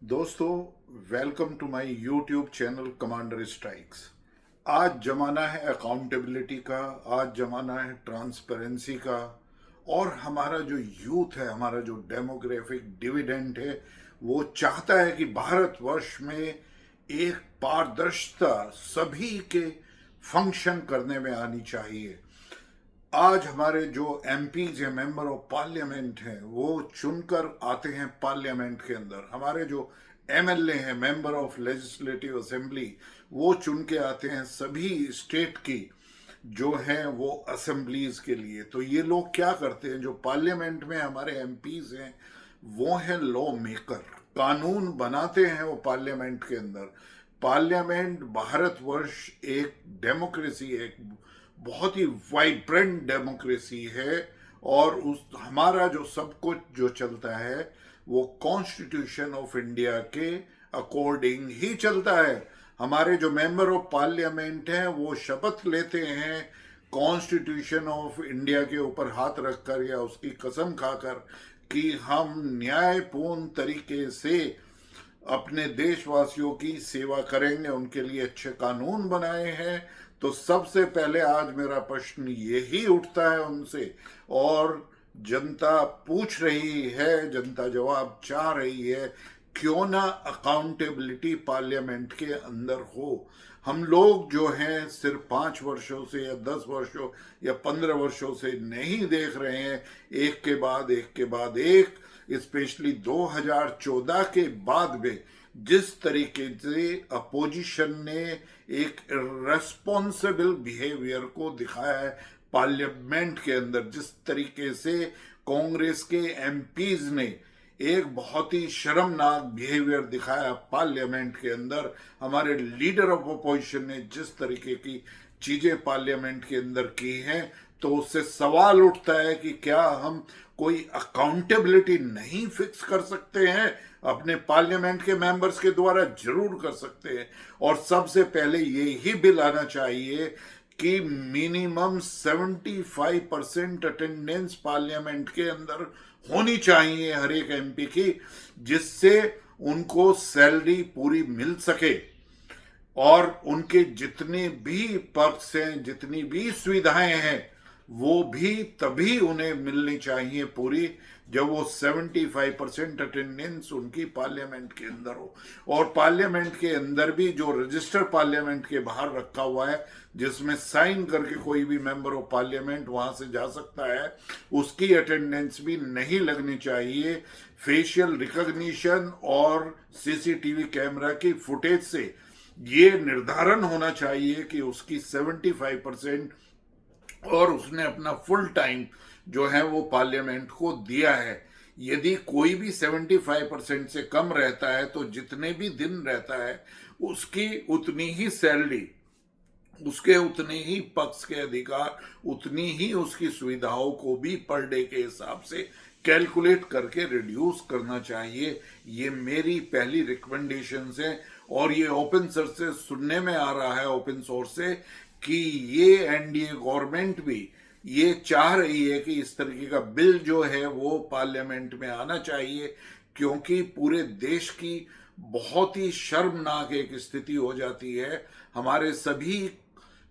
दोस्तों, welcome to my YouTube channel Commander Strikes. आज जमाना है अकाउंटेबिलिटी का। आज जमाना है ट्रांसपेरेंसी का। और हमारा जो यूथ है, हमारा जो डेमोग्राफिक डिविडेंड है, वो चाहता है कि भारतवर्ष में एक पारदर्शिता सभी के फंक्शन करने में आनी चाहिए। आज हमारे जो एमपीज हैं, मेंबर ऑफ पार्लियामेंट हैं, वो चुनकर आते हैं पार्लियामेंट के अंदर। हमारे जो एमएलए हैं, मेंबर ऑफ लेजिस्लेटिव असेंबली, वो चुन के आते हैं सभी स्टेट की जो हैं वो असेंबलीज के लिए। तो ये लोग क्या करते हैं, जो पार्लियामेंट में हमारे एमपीज हैं वो हैं लॉ मेकर, कानून बनाते हैं वो पार्लियामेंट के अंदर। पार्लियामेंट भारतवर्ष एक डेमोक्रेसी है, एक बहुत ही वाइब्रेंट डेमोक्रेसी है। और उस हमारा जो सब कुछ जो चलता है वो कॉन्स्टिट्यूशन ऑफ इंडिया के अकॉर्डिंग ही चलता है। हमारे जो मेंबर ऑफ पार्लियामेंट हैं वो शपथ लेते हैं कॉन्स्टिट्यूशन ऑफ इंडिया के ऊपर हाथ रखकर या उसकी कसम खाकर कि हम न्यायपूर्ण तरीके से अपने देशवासियों की सेवा करेंगे, उनके लिए अच्छे कानून बनाए हैं। तो सबसे पहले आज मेरा प्रश्न यही उठता है उनसे, और जनता पूछ रही है, जनता जवाब चाह रही है, क्यों ना अकाउंटेबिलिटी पार्लियामेंट के अंदर हो। हम लोग जो हैं सिर्फ 5 वर्षों से या 10 वर्षों या 15 वर्षों से नहीं देख रहे हैं, एक के बाद एक के बाद एक, स्पेशली 2014 के बाद में जिस तरीके से अपोजिशन ने एक रेस्पॉन्सिबल बिहेवियर को दिखाया है पार्लियामेंट के अंदर, जिस तरीके से कांग्रेस के एमपीज ने एक बहुत ही शर्मनाक बिहेवियर दिखाया पार्लियामेंट के अंदर, हमारे लीडर ऑफ अपोजिशन ने जिस तरीके की चीजें पार्लियामेंट के अंदर की हैं, तो उससे सवाल उठता है कि क्या हम कोई अकाउंटेबिलिटी नहीं फिक्स कर सकते हैं अपने पार्लियामेंट के मेंबर्स के द्वारा? जरूर कर सकते हैं। और सबसे पहले ये ही बिल आना चाहिए कि मिनिमम 75% अटेंडेंस पार्लियामेंट के अंदर होनी चाहिए हर एक एमपी की, जिससे उनको सैलरी पूरी मिल सके और उनके जितने भी पर्क्स हैं, जितनी भी सुविधाएं हैं, वो भी तभी उन्हें मिलनी चाहिए पूरी जब वो 75% अटेंडेंस उनकी पार्लियामेंट के अंदर हो। और पार्लियामेंट के अंदर भी जो रजिस्टर पार्लियामेंट के बाहर रखा हुआ है, जिसमें साइन करके कोई भी मेंबर ऑफ पार्लियामेंट वहां से जा सकता है, उसकी अटेंडेंस भी नहीं लगनी चाहिए। फेशियल रिकॉग्निशन और सीसीटीवी कैमरा की फुटेज से ये निर्धारण होना चाहिए कि उसकी 75% और उसने अपना फुल टाइम जो है वो पार्लियामेंट को दिया है। यदि कोई भी 75% से कम रहता है तो जितने भी दिन रहता है उसकी उतनी ही सैलरी, उसके उतने ही पक्ष के अधिकार, उतनी ही उसकी सुविधाओं को भी पर डे के हिसाब से कैलकुलेट करके रिड्यूस करना चाहिए। ये मेरी पहली रिकमेंडेशन है। और ये ओपन सोर्स से सुनने में आ रहा है, ओपन सोर्स से, कि ये एनडीए गवर्नमेंट भी ये चाह रही है कि इस तरीके का बिल जो है वो पार्लियामेंट में आना चाहिए, क्योंकि पूरे देश की बहुत ही शर्मनाक एक स्थिति हो जाती है। हमारे सभी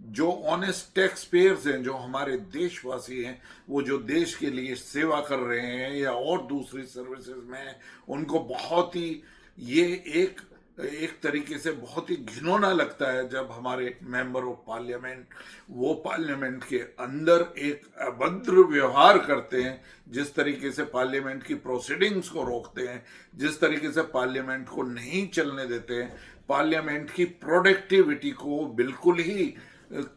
जो ऑनेस्ट टैक्स पेयर्स हैं, जो हमारे देशवासी हैं, वो जो देश के लिए सेवा कर रहे हैं या और दूसरी सर्विसेज में हैं, उनको बहुत ही ये एक एक तरीके से बहुत ही घिनौना लगता है जब हमारे मेंबर ऑफ पार्लियामेंट वो पार्लियामेंट के अंदर एक अभद्र व्यवहार करते हैं, जिस तरीके से पार्लियामेंट की प्रोसीडिंग्स को रोकते हैं, जिस तरीके से पार्लियामेंट को नहीं चलने देते हैं, पार्लियामेंट की प्रोडक्टिविटी को बिल्कुल ही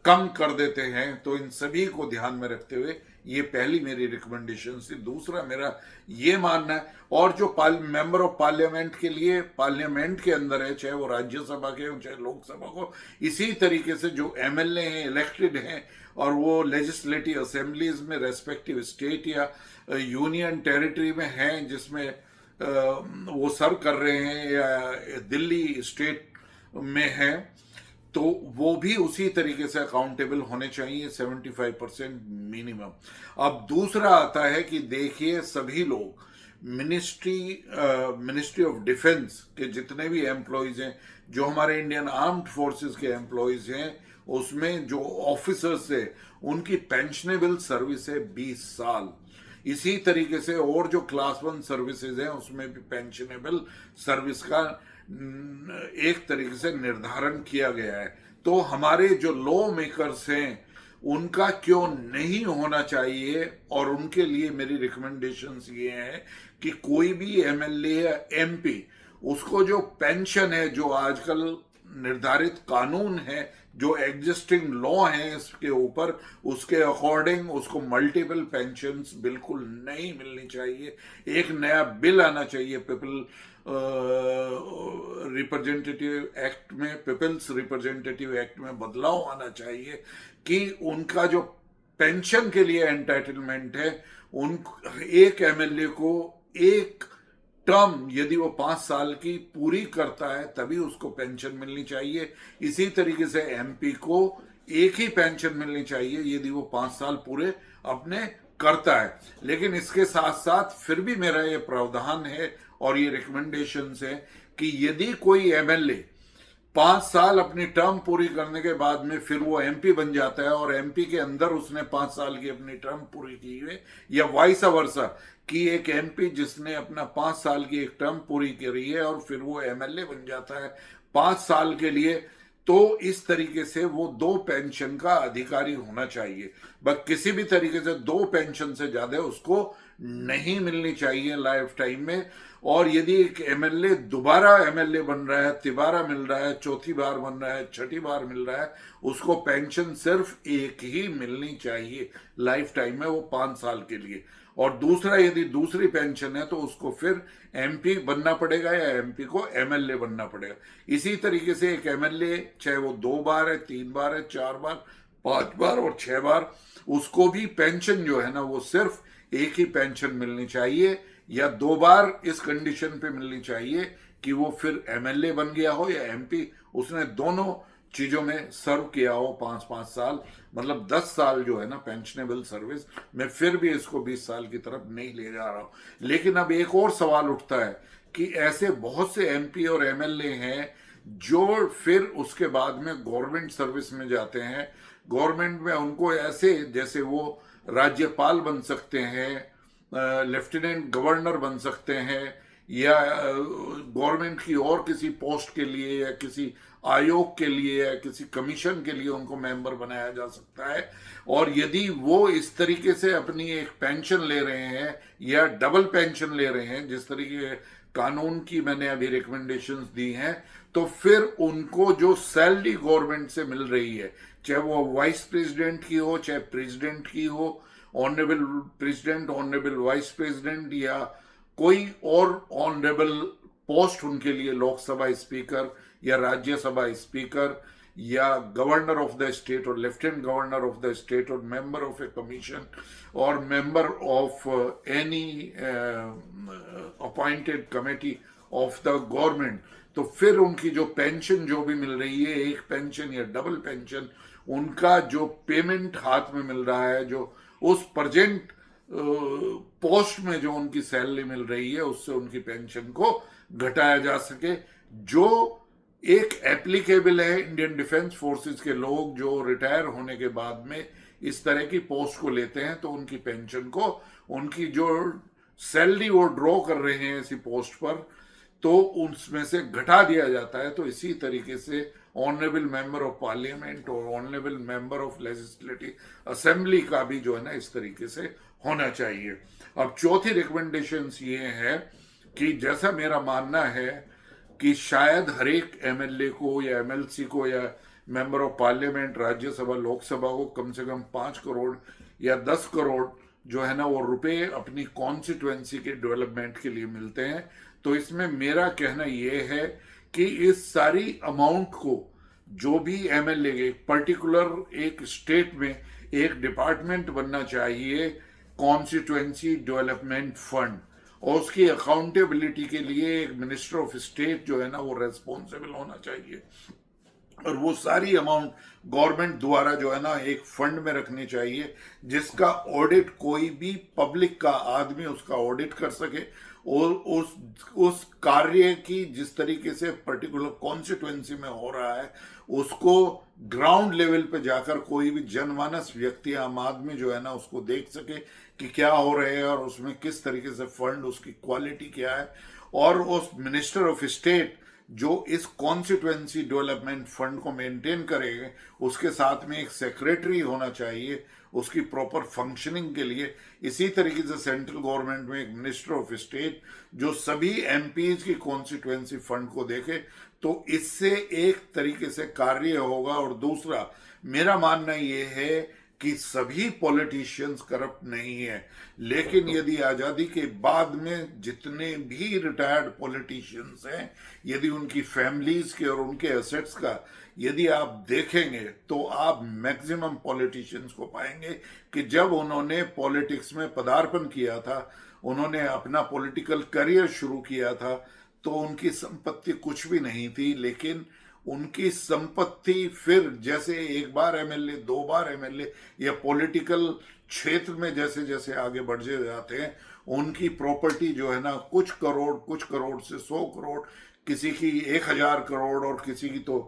कम कर देते हैं। तो इन सभी को ध्यान में रखते हुए ये पहली मेरी रिकमेंडेशन थी। दूसरा मेरा ये मानना है, और जो मेंबर ऑफ पार्लियामेंट के लिए पार्लियामेंट के अंदर है, चाहे वो राज्यसभा के हो चाहे लोकसभा को, इसी तरीके से जो एमएलए हैं, इलेक्टेड हैं, और वो लेजिस्लेटिव असेंबलीज में रेस्पेक्टिव स्टेट या यूनियन टेरिटरी में हैं, जिसमें वो सर्व कर रहे हैं, या दिल्ली स्टेट में हैं, तो वो भी उसी तरीके से अकाउंटेबल होने चाहिए, 75% मिनिमम। अब दूसरा आता है कि देखिए, सभी लोग मिनिस्ट्री ऑफ डिफेंस के जितने भी एम्प्लॉयज हैं, जो हमारे इंडियन आर्म्ड फोर्सेस के एम्प्लॉयज हैं, उसमें जो ऑफिसर्स है उनकी पेंशनेबल सर्विस है 20 साल। इसी तरीके से और जो क्लास 1 सर्विसेज हैं उसमें भी पेंशनेबल सर्विस का एक तरीके से निर्धारण किया गया है। तो हमारे जो लॉ मेकर्स हैं उनका क्यों नहीं होना चाहिए, और उनके लिए मेरी रिकमेंडेशंस ये है कि कोई भी एमएलए या एमपी, उसको जो पेंशन है, जो आजकल निर्धारित कानून है, जो एग्जिस्टिंग लॉ है इसके ऊपर, उसके अकॉर्डिंग उसको मल्टीपल पेंशन्स बिल्कुल नहीं मिलनी चाहिए। एक नया बिल आना चाहिए पीपल रिप्रेजेंटेटिव एक्ट में, पीपल्स रिप्रेजेंटेटिव एक्ट में बदलाव आना चाहिए कि उनका जो पेंशन के लिए एंटाइटलमेंट है, उन एक एमएलए को एक टर्म यदि वो 5 साल की पूरी करता है तभी उसको पेंशन मिलनी चाहिए। इसी तरीके से एमपी को एक ही पेंशन मिलनी चाहिए यदि वो 5 साल पूरे अपने करता है। लेकिन इसके साथ साथ फिर भी मेरा ये प्रावधान है और ये रिकमेंडेशंस है कि यदि कोई एमएलए 5 साल अपनी टर्म पूरी करने के बाद में फिर वो एमपी बन जाता है और एमपी के अंदर उसने 5 साल की अपनी टर्म पूरी की है, या वाइस वर्सा कि एक एमपी जिसने अपना 5 साल की एक टर्म पूरी करी है और फिर वो एमएलए बन जाता है 5 साल के लिए, तो इस तरीके से वो 2 पेंशन का अधिकारी होना चाहिए। बस किसी भी तरीके से 2 पेंशन से ज्यादा उसको नहीं मिलनी चाहिए लाइफ टाइम में। और यदि एक एमएलए दोबारा एमएलए बन रहा है, तिबारा मिल रहा है, चौथी बार बन रहा है, छठी बार मिल रहा है, उसको पेंशन सिर्फ एक ही मिलनी चाहिए लाइफ टाइम में, वो 5 साल के लिए। और दूसरा, यदि दूसरी पेंशन है तो उसको फिर एमपी बनना पड़ेगा या एमपी को एमएलए बनना पड़ेगा। इसी तरीके से एक एमएलए चाहे वो 2 बार है, 3 बार है, 4 बार, 5 बार और 6 बार, उसको भी पेंशन जो है ना वो सिर्फ एक ही पेंशन मिलनी चाहिए, या 2 बार इस कंडीशन पे मिलनी चाहिए कि वो फिर एमएलए बन गया हो या एमपी, उसने दोनों चीजों में सर्व किया हो 5-5 साल, मतलब 10 साल जो है ना पेंशनेबल सर्विस। मैं फिर भी इसको 20 साल की तरफ नहीं ले जा रहा हूं। लेकिन अब एक और सवाल उठता है कि ऐसे बहुत से एमपी और एमएलए हैं जो फिर उसके बाद में गवर्नमेंट सर्विस में जाते हैं। गवर्नमेंट में उनको ऐसे, जैसे वो राज्यपाल बन सकते हैं, लेफ्टिनेंट गवर्नर बन सकते हैं, या गवर्नमेंट की और किसी पोस्ट के लिए या किसी आयोग के लिए या किसी कमीशन के लिए उनको मेंबर बनाया जा सकता है। और यदि वो इस तरीके से अपनी एक पेंशन ले रहे हैं या डबल पेंशन ले रहे हैं, जिस तरीके कानून की मैंने अभी रिकमेंडेशंस दी हैं, तो फिर उनको जो सैलरी गवर्नमेंट से मिल रही है, चाहे वो वाइस प्रेसिडेंट की हो, चाहे प्रेसिडेंट की हो, honourable president, honourable vice president, या कोई और ऑनरेबल पोस्ट उनके लिए, लोकसभा स्पीकर या राज्यसभा स्पीकर या गवर्नर ऑफ द स्टेट और lieutenant governor of the state और मेंबर ऑफ ए कमीशन और member of any appointed committee of the government, तो फिर उनकी जो पेंशन जो भी मिल रही है, एक पेंशन या डबल पेंशन, उनका जो पेमेंट हाथ में मिल रहा है, जो उस प्रेजेंट पोस्ट में जो उनकी सैलरी मिल रही है, उससे उनकी पेंशन को घटाया जा सके, जो एक एप्लीकेबल है इंडियन डिफेंस फोर्सेस के लोग जो रिटायर होने के बाद में इस तरह की पोस्ट को लेते हैं, तो उनकी पेंशन को, उनकी जो सैलरी वो ड्रॉ कर रहे हैं इसी पोस्ट पर, तो उसमें से घटा दिया जाता है। तो इसी तरीके से ऑनरेबल मेंबर ऑफ पार्लियामेंट और honourable member of legislative assembly का भी जो है ना इस तरीके से होना चाहिए। अब चौथी रिकमेंडेशंस ये है कि जैसा मेरा मानना है कि शायद हर एक एमएलए को या एमएलसी को या member of parliament, Rajya Sabha, Lok Sabha को कम से कम 5 करोड़ या 10 करोड़ जो है ना वो रुपए अपनी कॉन्स्टिट्यूएंसी के डेवलपमेंट के लिए मिलते हैं। तो इसमें मेरा कहना ये है कि इस सारी अमाउंट को जो भी एमएलए, पर्टिकुलर एक स्टेट में एक डिपार्टमेंट बनना चाहिए, कॉन्स्टिट्यूएंसी डेवलपमेंट फंड, और उसकी अकाउंटेबिलिटी के लिए एक मिनिस्टर ऑफ स्टेट जो है ना वो रेस्पॉन्सिबल होना चाहिए, और वो सारी अमाउंट गवर्नमेंट द्वारा जो है ना एक फंड में रखनी चाहिए, जिसका ऑडिट कोई भी पब्लिक का आदमी उसका ऑडिट कर सके और उस कार्य की जिस तरीके से पर्टिकुलर कॉन्स्टिट्यूएंसी में हो रहा है उसको ग्राउंड लेवल पे जाकर कोई भी जनमानस व्यक्ति, आम आदमी जो है ना, उसको देख सके कि क्या हो रहे हैं और उसमें किस तरीके से फंड, उसकी क्वालिटी क्या है। और उस मिनिस्टर ऑफ स्टेट जो इस कॉन्स्टिट्यूएंसी डेवलपमेंट फंड को मेंटेन करेंगे, उसके साथ में एक सेक्रेटरी होना चाहिए उसकी प्रॉपर फंक्शनिंग के लिए। इसी तरीके से सेंट्रल गवर्नमेंट में एक मिनिस्टर ऑफ स्टेट जो सभी एमपीज की कॉन्स्टिट्यूएंसी फंड को देखे, तो इससे एक तरीके से कार्य होगा। और दूसरा, मेरा मानना ये है कि सभी पॉलिटिशियंस करप्ट नहीं है, लेकिन यदि आजादी के बाद में जितने भी रिटायर्ड पॉलिटिशियंस हैं, यदि उनकी फैमिलीज के और उनके एसेट्स का यदि आप देखेंगे तो आप मैक्सिमम पॉलिटिशियंस को पाएंगे कि जब उन्होंने पॉलिटिक्स में पदार्पण किया था, उन्होंने अपना पॉलिटिकल करियर शुरू किया था, तो उनकी संपत्ति कुछ भी नहीं थी। लेकिन उनकी संपत्ति फिर जैसे एक बार एमएलए, दो बार एमएलए या पॉलिटिकल क्षेत्र में जैसे जैसे आगे बढ़ते जाते हैं, उनकी प्रॉपर्टी जो है ना, कुछ करोड़ से 100 करोड़, किसी की 1000 करोड़ और किसी की तो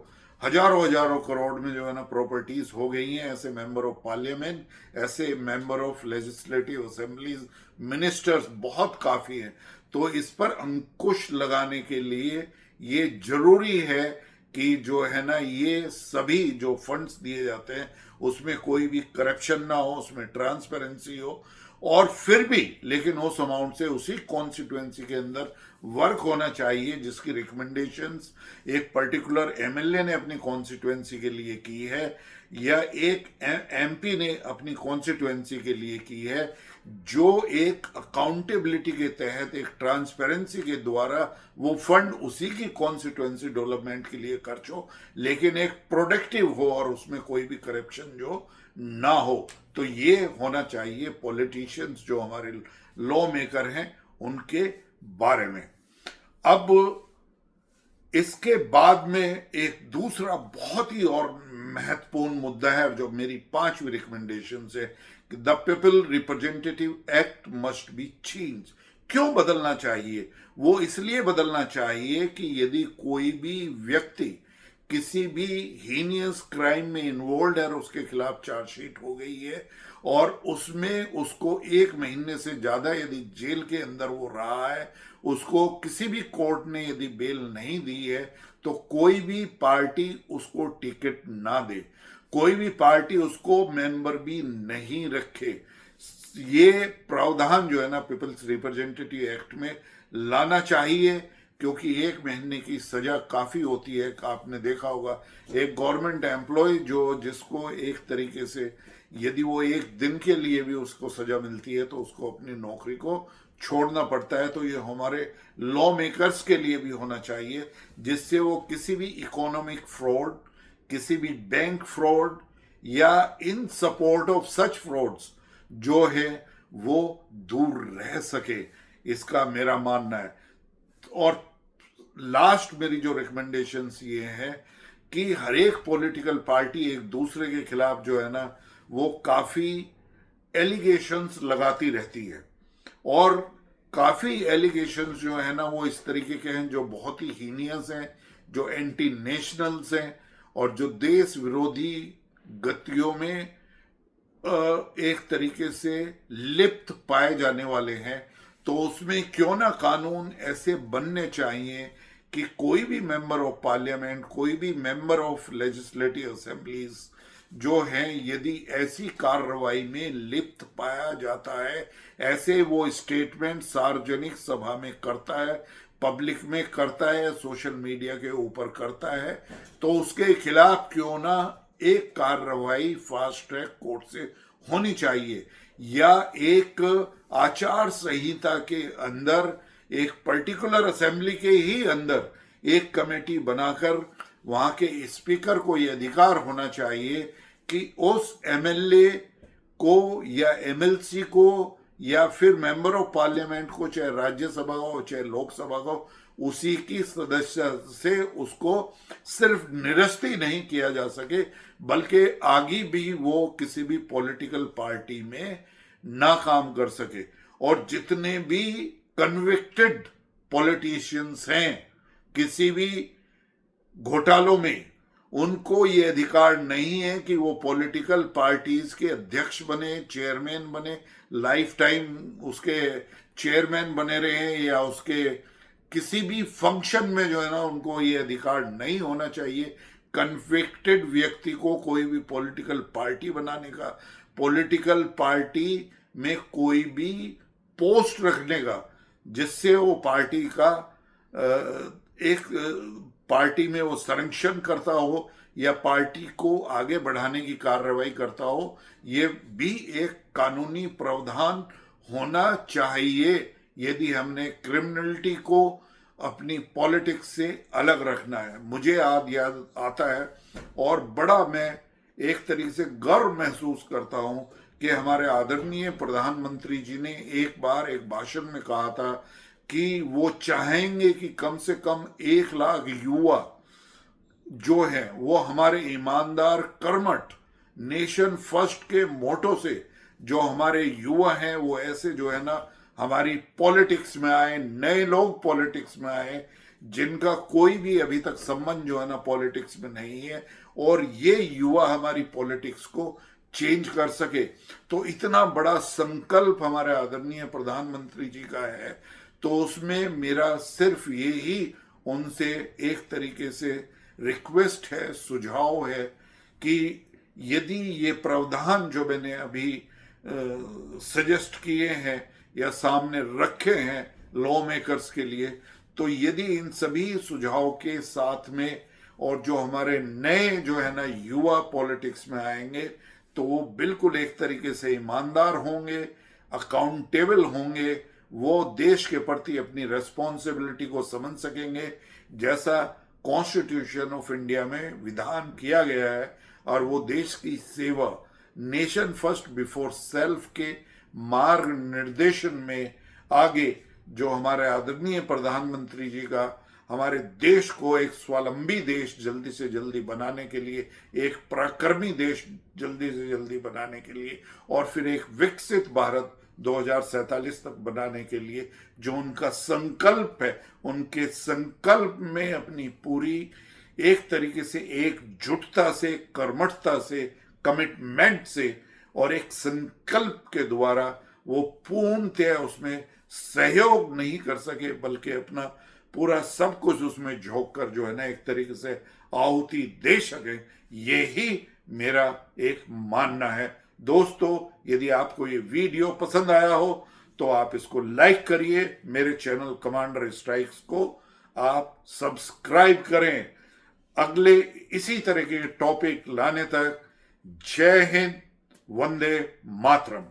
हजारों हजारों करोड़ में जो है ना प्रॉपर्टीज हो गई हैं। ऐसे मेंबर ऑफ पार्लियामेंट, ऐसे member of legislative assemblies, ministers बहुत काफी हैं। तो इस पर अंकुश लगाने के लिए ये जरूरी है कि जो है ना, ये सभी जो फंड्स दिए जाते हैं उसमें कोई भी करप्शन ना हो, उसमें ट्रांसपेरेंसी हो। और फिर भी लेकिन उस अमाउंट से उसी कॉन्स्टिट्यूएंसी के अंदर वर्क होना चाहिए जिसकी रिकमेंडेशंस एक पर्टिकुलर एमएलए ने अपनी कॉन्स्टिट्यूएंसी के लिए की है या एक एमपी ने अपनी कॉन्स्टिट्यूएंसी के लिए की है, जो एक अकाउंटेबिलिटी के तहत, एक ट्रांसपेरेंसी के द्वारा वो फंड उसी की कॉन्स्टिट्यूएंसी डेवलपमेंट के लिए खर्च हो, लेकिन एक प्रोडक्टिव हो और उसमें कोई भी करप्शन जो ना हो। तो ये होना चाहिए पॉलिटिशियंस जो हमारे लॉ मेकर हैं उनके बारे में। अब इसके बाद में एक दूसरा बहुत ही और महत्वपूर्ण मुद्दा है जो मेरी 5वीं रिकमेंडेशन है कि the people representative act must be change. क्यों बदलना चाहिए? वो इसलिए बदलना चाहिए कि यदि कोई भी व्यक्ति किसी भी हीनियस क्राइम में इन्वॉल्व है और उसके खिलाफ चार्जशीट हो गई है और उसमें उसको 1 महीने से ज्यादा यदि जेल के अंदर वो रहा है, उसको किसी भी कोर्ट ने यदि बेल नहीं दी है, तो कोई भी पार्टी उसको टिकट ना दे, कोई भी पार्टी उसको मेंबर भी नहीं रखे। ये प्रावधान जो है ना पीपल्स रिप्रेजेंटेटिव एक्ट में लाना चाहिए, क्योंकि 1 महीने की सजा काफी होती है। आपने देखा होगा एक गवर्नमेंट एम्प्लॉय जिसको एक तरीके से यदि वो 1 दिन के लिए भी उसको सजा मिलती है तो उसको अपनी नौकरी को छोड़ना पड़ता है। तो ये हमारे लॉ मेकर्स के लिए भी होना चाहिए, जिससे वो किसी भी इकोनॉमिक फ्रॉड, किसी भी बैंक फ्रॉड या इन सपोर्ट ऑफ सच फ्रॉड्स जो है वो दूर रह सके, इसका मेरा मानना है। और लास्ट मेरी जो रिकमेंडेशंस ये है कि हर एक पॉलिटिकल पार्टी एक दूसरे के खिलाफ जो है ना वो काफी एलिगेशंस लगाती रहती है, और काफी एलिगेशंस जो है ना वो इस तरीके के हैं जो बहुत ही हीनियस हैं, जो एंटी नेशनल्स हैं और जो देश विरोधी गतियों में एक तरीके से लिप्त पाए जाने वाले हैं। तो उसमें क्यों ना कानून ऐसे बनने चाहिए कि कोई भी मेंबर ऑफ पार्लियामेंट, कोई भी मेंबर ऑफ लेजिस्लेटिव असेंबलीज जो हैं, यदि ऐसी कार्रवाई में लिप्त पाया जाता है, ऐसे वो स्टेटमेंट सार्वजनिक सभा में करता है, पब्लिक में करता है, सोशल मीडिया के ऊपर करता है, तो उसके खिलाफ क्यों ना एक कार्रवाई फास्ट ट्रैक कोर्ट से होनी चाहिए, या एक आचार संहिता के अंदर एक पर्टिकुलर असेंबली के ही अंदर एक कमेटी बनाकर वहां के स्पीकर को यह अधिकार होना चाहिए कि उस एमएलए को या एमएलसी को या फिर मेंबर ऑफ पार्लियामेंट को, चाहे राज्यसभा हो चाहे लोकसभा हो, उसी की सदस्य से उसको सिर्फ निरस्त ही नहीं किया जा सके, बल्कि आगे भी वो किसी भी पॉलिटिकल पार्टी में ना काम कर सके। और जितने भी कन्विक्टेड पॉलिटिशियंस हैं किसी भी घोटालों में, उनको ये अधिकार नहीं है कि वो पॉलिटिकल पार्टीज के अध्यक्ष बने, चेयरमैन बने, लाइफ टाइम उसके चेयरमैन बने रहे, या उसके किसी भी फंक्शन में जो है ना उनको ये अधिकार नहीं होना चाहिए कन्विक्टेड व्यक्ति को कोई भी पॉलिटिकल पार्टी बनाने का, पॉलिटिकल पार्टी में कोई भी पोस्ट रखने का, जिससे वो पार्टी का एक पार्टी में वो संरक्षण करता हो या पार्टी को आगे बढ़ाने की कार्रवाई करता हो। ये भी एक कानूनी प्रावधान होना चाहिए यदि हमने क्रिमिनलिटी को अपनी पॉलिटिक्स से अलग रखना है। मुझे याद आता है और बड़ा मैं एक तरीके से गर्व महसूस करता हूं कि हमारे आदरणीय प्रधानमंत्री जी ने एक बार एक भाषण में कहा था कि वो चाहेंगे कि कम से कम 1 लाख युवा जो है वो हमारे ईमानदार, कर्मठ, नेशन फर्स्ट के मोटो से जो हमारे युवा हैं वो ऐसे जो है ना हमारी पॉलिटिक्स में आए, नए लोग पॉलिटिक्स में आए जिनका कोई भी अभी तक संबंध जो है ना पॉलिटिक्स में नहीं है, और ये युवा हमारी पॉलिटिक्स को चेंज कर सके। तो इतना बड़ा संकल्प हमारे आदरणीय प्रधानमंत्री जी का है, तो उसमें मेरा सिर्फ यही उनसे एक तरीके से रिक्वेस्ट है, सुझाव है कि यदि ये प्रावधान जो मैंने अभी सजेस्ट किए हैं या सामने रखे हैं लॉ मेकर्स के लिए, तो यदि इन सभी सुझाव के साथ में और जो हमारे नए जो है ना युवा पॉलिटिक्स में आएंगे तो वो बिल्कुल एक तरीके से ईमानदार होंगे, अकाउंटेबल होंगे, वो देश के प्रति अपनी रेस्पॉन्सिबिलिटी को समझ सकेंगे जैसा कॉन्स्टिट्यूशन ऑफ इंडिया में विधान किया गया है, और वो देश की सेवा, नेशन फर्स्ट बिफोर सेल्फ के मार्ग निर्देशन में आगे जो हमारे आदरणीय प्रधानमंत्री जी का हमारे देश को एक स्वावलंबी देश जल्दी से जल्दी बनाने के लिए, एक पराक्रमी देश जल्दी से जल्दी बनाने के लिए, और फिर एक विकसित भारत 2047 तक बनाने के लिए जो उनका संकल्प है, उनके संकल्प में अपनी पूरी एक तरीके से एकजुटता से, कर्मठता से, कमिटमेंट से और एक संकल्प के द्वारा वो पूर्णतः उसमें सहयोग नहीं कर सके बल्कि अपना पूरा सब कुछ उसमें झोंक कर जो है ना एक तरीके से आहुति दे सके, यही मेरा एक मानना है। दोस्तों, यदि आपको ये वीडियो पसंद आया हो तो आप इसको लाइक करिए, मेरे चैनल कमांडर स्ट्राइक्स को आप सब्सक्राइब करें। अगले इसी तरह के टॉपिक लाने तक जय हिंद, वंदे मातरम।